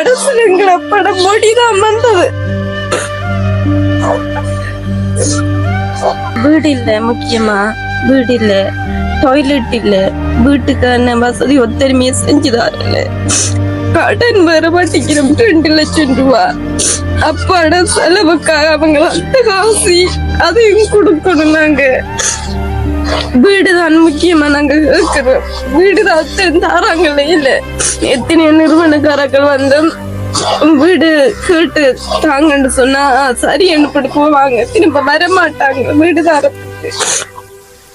கடைசியில் எங்களை படம் மொழிதான் வந்தது. வீடு இல்ல, முக்கியமா வீடு இல்ல, டாய்லெட் இல்ல, வீட்டுக்கான வசதி ஒத்தருமையை செஞ்சுதாருல, கடன் வர மாட்டேங்கிறோம் 2 லட்சம் ரூபா. அப்பாட செலவுக்காக அவங்க அந்த காசு அதையும் கொடுக்கணும். நாங்க வீடுதான் முக்கியமா நாங்க கேட்கிறோம். வீடுதான் தாராங்களே இல்ல. எத்தனையோ நிறுவனக்காரர்கள் வந்து வீடு கேட்டு தாங்கன்னு சொன்னா சரி அனுப்பிட்டு போவாங்க, திரும்ப வர மாட்டாங்க. வீடு தாரத்துக்கு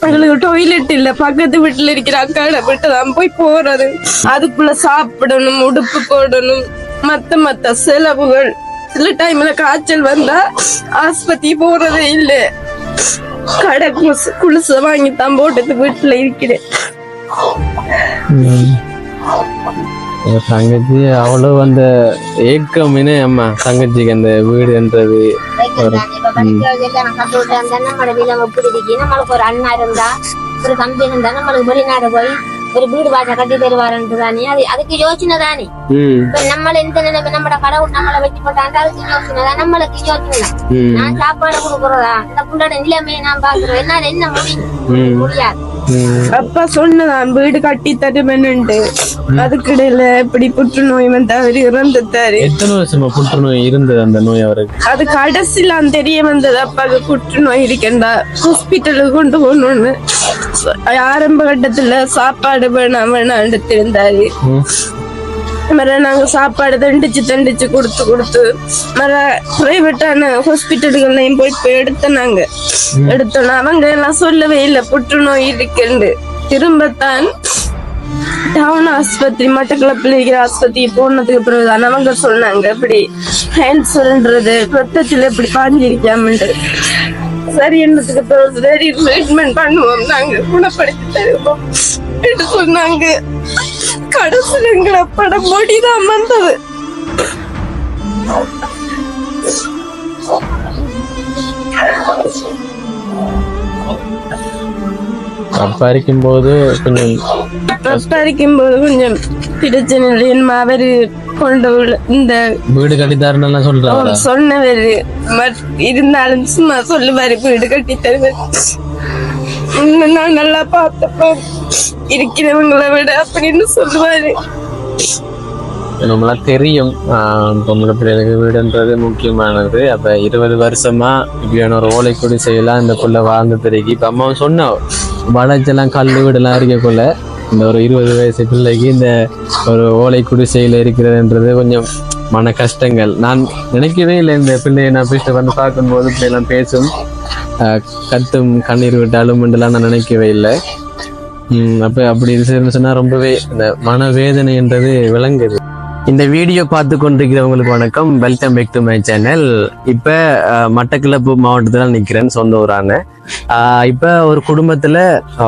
எங்களுக்கு டாய்லெட் இல்ல, பக்கத்து வீட்டுல இருக்கிற அக்காட வீட்டுதான் போய் போறது. அதுக்குள்ள சாப்பிடணும், உடுப்பு போடணும், மத்த செலவுகள். சில டைம்ல காய்ச்சல் வந்தா ஆஸ்பத்திரி போறதே இல்ல. கடை குளிச வாங்கித்தான் போட்டது வீட்டுல இருக்கிறேன். தங்கச்சி அவ்வளவு அந்த ஏக்கமினே அம்மா தங்கச்சிக்கு அந்த வீடுன்றது நம்மளுக்கு ஒரு அண்ணா இருந்தா ஒரு தம்பி இருந்தா நம்மளுக்கு வெளிநாடு போய் ஒரு வீடு வாச கட்டி தருவாருன்றது தானே. அதுக்கு யோசனை தானே. இப்ப நம்மள எந்த நிலைமை நம்மளோட கடவுள் நம்மளை வெட்டி போட்டாங்க, அதுக்கு யோசனை தான். நம்மளுக்கு யோசனை தான். நான் சாப்பாடு கொடுக்குறதா இந்த புள்ளோட நிலைமையை நான் பாக்குறேன். என்னால என்ன முடியாது. அப்பா சொன்னதான் வீடு கட்டி தருமென்னு. அதுக்கிடையில இப்படி புற்றுநோய் வந்து அவரு இறந்துட்டாரு. எத்தனை வருஷமா புற்றுநோய் இருந்தது அந்த நோய் அவருக்கு? அது கடைசியில தெரிய வந்தது. அப்பாவுக்கு புற்றுநோய் இருக்கேன்டா, ஹாஸ்பிட்டலுக்கு கொண்டு போகணும்னு. ஆரம்ப கட்டத்துல சாப்பாடு வேணாம் இருந்தாரு. நாங்க சாப்பாடு தண்டிச்சு கொடுத்து பிரைவேட்டான ஹாஸ்பிட்டல்கள்லையும் போய் எடுத்தோம். அவங்க எல்லாம் சொல்லவே இல்லை புற்றுநோய் இருக்குன்னு. திரும்பத்தான் டவுன் ஆஸ்பத்திரி, மட்டக்களப்பில் இருக்கிற ஆஸ்பத்திரி போனதுக்கு பிறகுதான் அவங்க சொன்னாங்க இப்படி கேன்சர்ன்றது ரத்தத்துல இப்படி பாஞ்சிருக்காமன்று. சரி என்னதுக்கு பிறகு சரி ட்ரீட்மெண்ட் பண்ணுவோம், நாங்க குணப்படுத்தி தருவோம் என்று சொன்னாங்க. கடைசியில் எங்களை படம் மொழிதான் வந்தது. அப்பரிக்கும் போது கொஞ்சம் பிரச்சனை இல்லை. அவரு கொண்டு இந்த வீடு கட்டித்தாருன்னு சொல்றாரு சொன்னவரு. இருந்தாலும் சும்மா சொல்லுவாரு வீடு கட்டி தருவாரு. நான் நல்லா பார்த்தப்ப இருக்கிறவங்களை விட அப்படின்னு சொல்லுவாரு. நம்மளாம் தெரியும் பொம்பளை பிள்ளைகளுக்கு வீடுன்றது முக்கியமானது. அப்ப 20 வருஷமா இப்படியான ஒரு ஓலைக்குடி செய்யலாம் இந்த புள்ள வாழ்ந்து தெரியும். இப்ப அம்மாவும் சொன்ன வளர்ச்செல்லாம் கல் வீடெல்லாம் இருக்கக்குள்ள இந்த ஒரு 20 வயசு பிள்ளைக்கு இந்த ஒரு ஓலைக்குடி செய்யல இருக்கிறதுன்றது கொஞ்சம் மன கஷ்டங்கள். நான் நினைக்கவே இல்லை இந்த பிள்ளையை நான் பேசிட்டு வந்து பார்க்கும்போது பிள்ளைலாம் பேசும், கத்தும், கண்ணீர் விட்டாலும் என்றெல்லாம் நான் நினைக்கவே இல்லை. அப்ப அப்படி சொன்னா ரொம்பவே இந்த மனவேதனைன்றது விளங்குது. இந்த வீடியோ பார்த்து கொண்டிருக்கிறவங்களுக்கு வணக்கம், welcome back to my channel. இப்போ மட்டக்களப்பு மாவட்டத்தில் நிற்கிறேன், சொந்த ஊரான. இப்போ ஒரு குடும்பத்தில்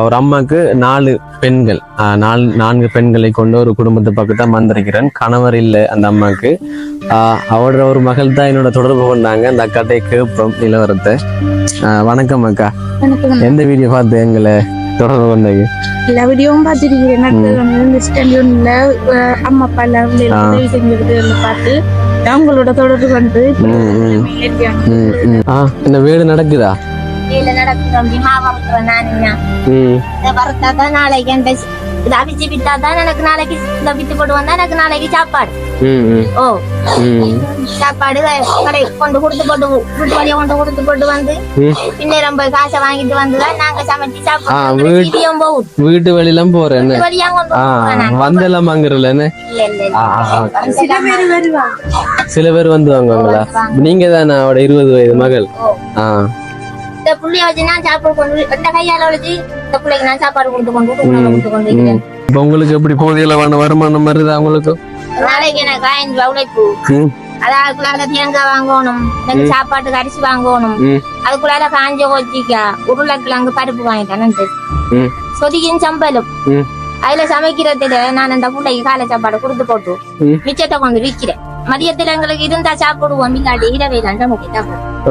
ஒரு அம்மாவுக்கு 4 பெண்கள், 4 பெண்களை கொண்டு ஒரு குடும்பத்தை பக்கம் தான் வந்திருக்கிறேன். கணவர் இல்லை அந்த அம்மாவுக்கு. அவரோட ஒரு மகள் தான் என்னோட தொடர்பு கொண்டாங்க. அந்த அக்காட்டை கேட்போம் நிலவரத்தை. வணக்கம் அக்கா, எந்த வீடியோ பார்த்து எங்களை தொடர்பு கொண்டாங்க? எல்லா வீடியோவும் பார்த்துருக்கிறேன். அம்மா அப்பா எல்லாம் உதவி செஞ்சுக்கிட்டு பார்த்து அவங்களோட தொடர்பு வந்து இந்த வீடு நடக்குதா? நாளைக்கு இதை அவிச்சு விட்டாதான் எனக்கு நாளைக்கு இதை வித்து போட்டு வந்தா எனக்கு நாளைக்கு சாப்பாடு. சாப்பாடு கடை கொண்டு கொடுத்து போட்டு வீட்டு வழியை கொண்டு கொடுத்து போட்டு வந்து பின்னர் போய் காசை வாங்கிட்டு வந்துதான் நாங்க சமைச்சு சாப்பிடுவோம். வீட்டு வழியெல்லாம் போறேன் வந்தெல்லாம் வாங்குறல. சில பேர் வந்துவாங்களா? நீங்க தானே அவட 20 வயது மகள்? இந்த புள்ளைய வச்சு நான் சாப்பாடு கொண்டு இந்த கையால வச்சு இந்த பிள்ளைக்கு நான் சாப்பாடு கொடுத்து கொண்டு. இப்ப உங்களுக்கு எப்படி போதியில வருமானம் வருது? அவங்களுக்கு நாளைக்கு எனக்கு 5 ரூபாய் உழைப்பு. அதுக்குள்ளால தேங்காய் வாங்கணும், எனக்கு சாப்பாட்டுக்கு அரிசி வாங்கணும், அதுக்குள்ளால காஞ்ச கொச்சிக்கா உருளைக்கிழங்கு பருப்பு வாங்கிட்டேன். சொதிக்கின் சம்பளம் அதுல சமைக்கிறதுல நான் அந்த பிள்ளைக்கு காலை சாப்பாடு கொடுத்து போட்டு மிச்சத்தை கொண்டு விற்கிறேன். மதியத்துல எங்களுக்கு இருந்தா சாப்பிடுவோம், இல்லாட்டி இரவையில சமைக்க.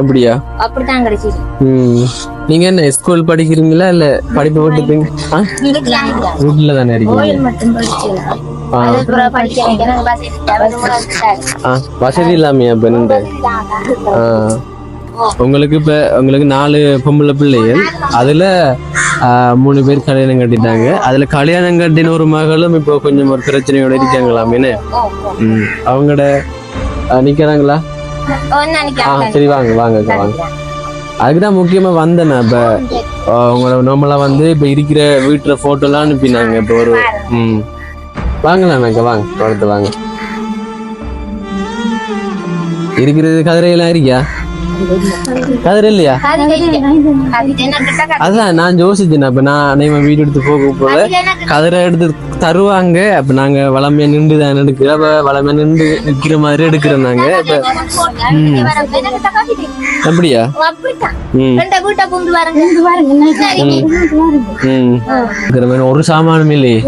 அப்படியா? அப்படித்தான் கிடைச்சிது. நீங்க என்ன ஸ்கூல் படிக்கிறீங்களா இல்ல படிப்பு போட்டுப்பீங்க? வீட்டுல தானே இருக்கீங்க? மட்டும் படிச்சு அதுக்கப்புறம் படிக்க வைக்கணும் வசதி வசதி இல்லாமையா இப்ப நின்று உங்களுக்கு இப்ப உங்களுக்கு 4 பொம்பளை பிள்ளைகள் அதுல 3 பேர் கல்யாணம் கட்டிட்டாங்க. அதுல கல்யாணம் கட்டின ஒரு மகளும் இப்போ கொஞ்சம் ஒரு பிரச்சனையோட இருக்காங்களாமேன்னு. அவங்களோட நிக்கிறாங்களா? சரி வாங்க வாங்க வாங்க. அதுக்குதான் முக்கியமா வந்தேன். இப்ப உங்களை நம்மள வந்து இப்ப இருக்கிற வீட்டுல போட்டோ எல்லாம் அனுப்பினாங்க. இப்ப ஒரு வாங்கலாம்க்கா வாங்க தொடர்ந்து வாங்க. இருக்கிறது கதிரையெல்லாம் இருக்கியா? கதிரை இல்லையா? அதான் நான் யோசிச்சேன். அப்ப நான் வீடு எடுத்து போக போல கதிரை எடுத்து தருவாங்க. அப்ப நாங்க வளமையா நின்றுதான் எடுக்கிற வளமையா நின்று நிக்கிற மாதிரி எடுக்கிறோம் நாங்க. இப்ப அப்படியா? ஒரு சாமானும் இல்லையே.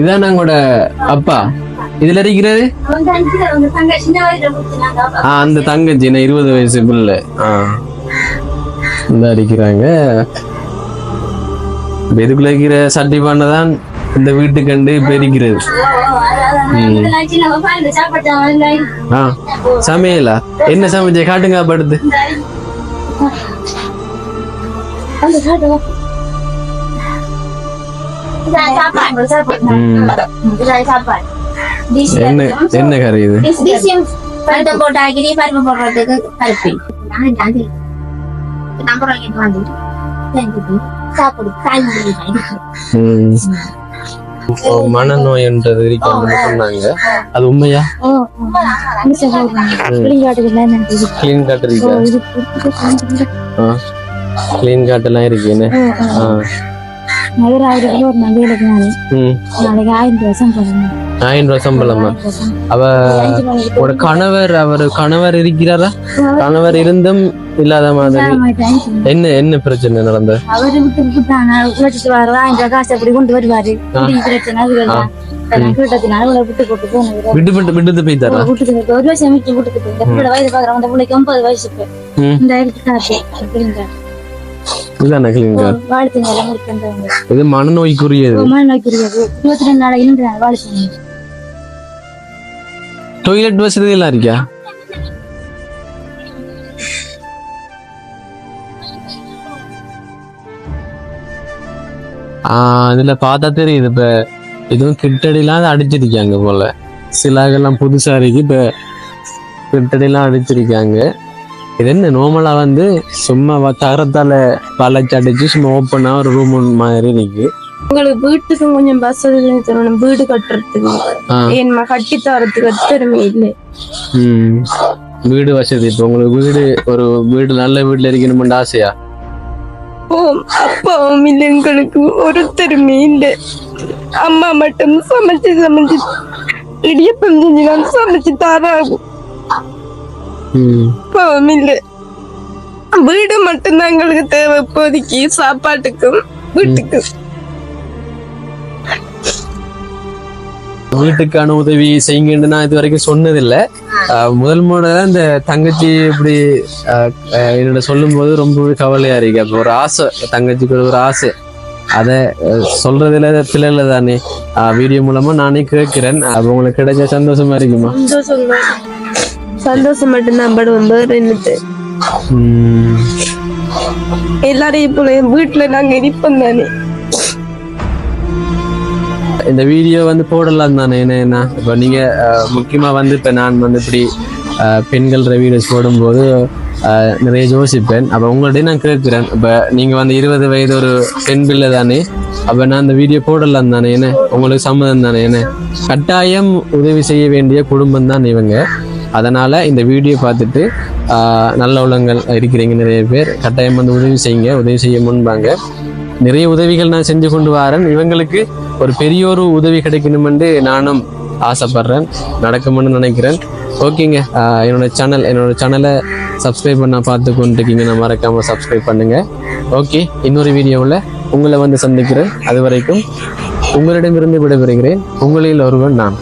இதான் நாங்களோட அப்பா. இதுல இருக்கிறது அந்த தங்கச்சி 20 வயசு பிள்ளை இந்த அடிக்கிறாங்க. எதுக்குள்ள இருக்கிற சட்டி பண்ணதான் இந்த வீட்டு கண்டு இப்ப இருக்கிறது. சமையலா என்ன சமைச்ச காட்டுங்க படுத்து. என்ன கறி இது? மனநோய்ன்றது சொன்னாங்க. அது உண்மையா? கிளீன் காட்டு இருக்கா? கிளீன் காட்டெல்லாம் இருக்குன்னு. ஒரு நகையிலுக்கு நாளைக்கு 1000 ரூபாய் சம்பளம். 1000 ரூபாய் சம்பளமா? ஒரு கணவர் இருக்கிறாரா? கணவர் இருந்தும் இல்லாத மாதிரி என்ன பிரச்சனை நடந்த? அவரு விட்டு வர காசு அப்படி கொண்டு வருவாரு. பிரச்சனை விட்டு போயிட்டாரா? ஒரு வருஷம் விட்டு வயசு பாக்குறோம். அந்த பிள்ளைக்கு 9 வயசு. இது மனநோய்க்குரியது. 22 நாளைக்கு டாய்லெட் வசதி எல்லாம் இருக்கா? இதுல பார்த்தா தெரியுது. இப்ப இதுவும் கிட்டடிலாம் அடிச்சிருக்காங்க போல. சிலாகெல்லாம் புதுசா இருக்கு. இப்ப கிட்டடிலாம் அடிச்சிருக்காங்க. இது என்ன நார்மலா வந்து சும்மா தகரத்தால வளைச்சு அடிச்சு சும்மா ஓப்பனா ஒரு ரூம் மாதிரி இருக்கு. உங்களுக்கு வீட்டுக்கு கொஞ்சம் வசதி தரணும். வீடு கட்டுறதுக்கு ஏன்மா கட்டி தரத்துக்கு திறமை இல்லை. வீடு வசதி இப்ப உங்களுக்கு ஒரு வீடு நல்ல வீட்டுல இருக்கணும்னு ஆசையா? அப்பாவும் இல்லை, எங்களுக்கு ஒரு திறமை இல்லை. அம்மா மட்டும் சமைச்சு இடியப்பம் செஞ்சு சமைச்சு தராகும். இல்லை, வீடு மட்டும்தான் எங்களுக்கு தேவை இப்போதைக்கு, சாப்பாட்டுக்கும் வீட்டுக்கும். வீட்டுக்கான உதவி செய்யுங்கன்னு நான் இது வரைக்கும் சொன்னதில்லை. முதல் முறைதான் இந்த தங்கச்சி இப்படி என்னோட சொல்லும் போது ரொம்பவே கவலையா இருக்கு. அப்ப ஒரு ஆசை, தங்கச்சிக்கு ஒரு ஆசை, அதை சொல்றதுல பிள்ளைல தானே வீடியோ மூலமா நானே கேட்கிறேன். அப்ப உங்களுக்கு கிடைச்ச சந்தோஷமா இருக்குமா? சந்தோஷம் மட்டும்தான் படுவோம். வேற என்னது? எல்லாரையும் போல வீட்டுல நாங்க இருப்போம் தானே. இந்த வீடியோ வந்து போடலாம் தானே. என்ன இப்போ நீங்க முக்கியமா வந்து இப்ப நான் வந்து இப்படி பெண்கள் வீடியோஸ் போடும்போது நிறைய யோசிப்பேன். அப்ப உங்கள்கிட்ட நான் கேட்கிறேன். இப்ப நீங்க வந்து 20 வயது ஒரு பெண் பிள்ளை தானே. அப்ப நான் இந்த வீடியோ போடலாம் தானே. என்ன உங்களுக்கு சம்மதம் தானே? என்ன கட்டாயம் உதவி செய்ய வேண்டிய குடும்பம் தான் இவங்க. அதனால இந்த வீடியோ பார்த்துட்டு நல்ல உள்ளங்கள் இருக்கிறீங்க நிறைய பேர், கட்டாயம் வந்து உதவி செய்யுங்க. உதவி செய்ய முன்பாங்க. நிறைய உதவிகள் நான் செஞ்சு கொண்டு வரேன். இவங்களுக்கு ஒரு பெரிய ஒரு உதவி கிடைக்கணுமென்று நானும் ஆசைப்படுறேன், நடக்கும்னு நினைக்கிறேன். ஓகேங்க, என்னோட சேனலை சப்ஸ்கிரைப் பண்ண பார்த்து கொண்டிருக்கீங்க. நான் மறக்காம சப்ஸ்கிரைப் பண்ணுங்க. ஓகே, இன்னொரு வீடியோவில் உங்களை வந்து சந்திக்கிறேன். அது வரைக்கும் உங்களிடமிருந்து விடைபெறுகிறேன். உங்களில் ஒருவன் நான்.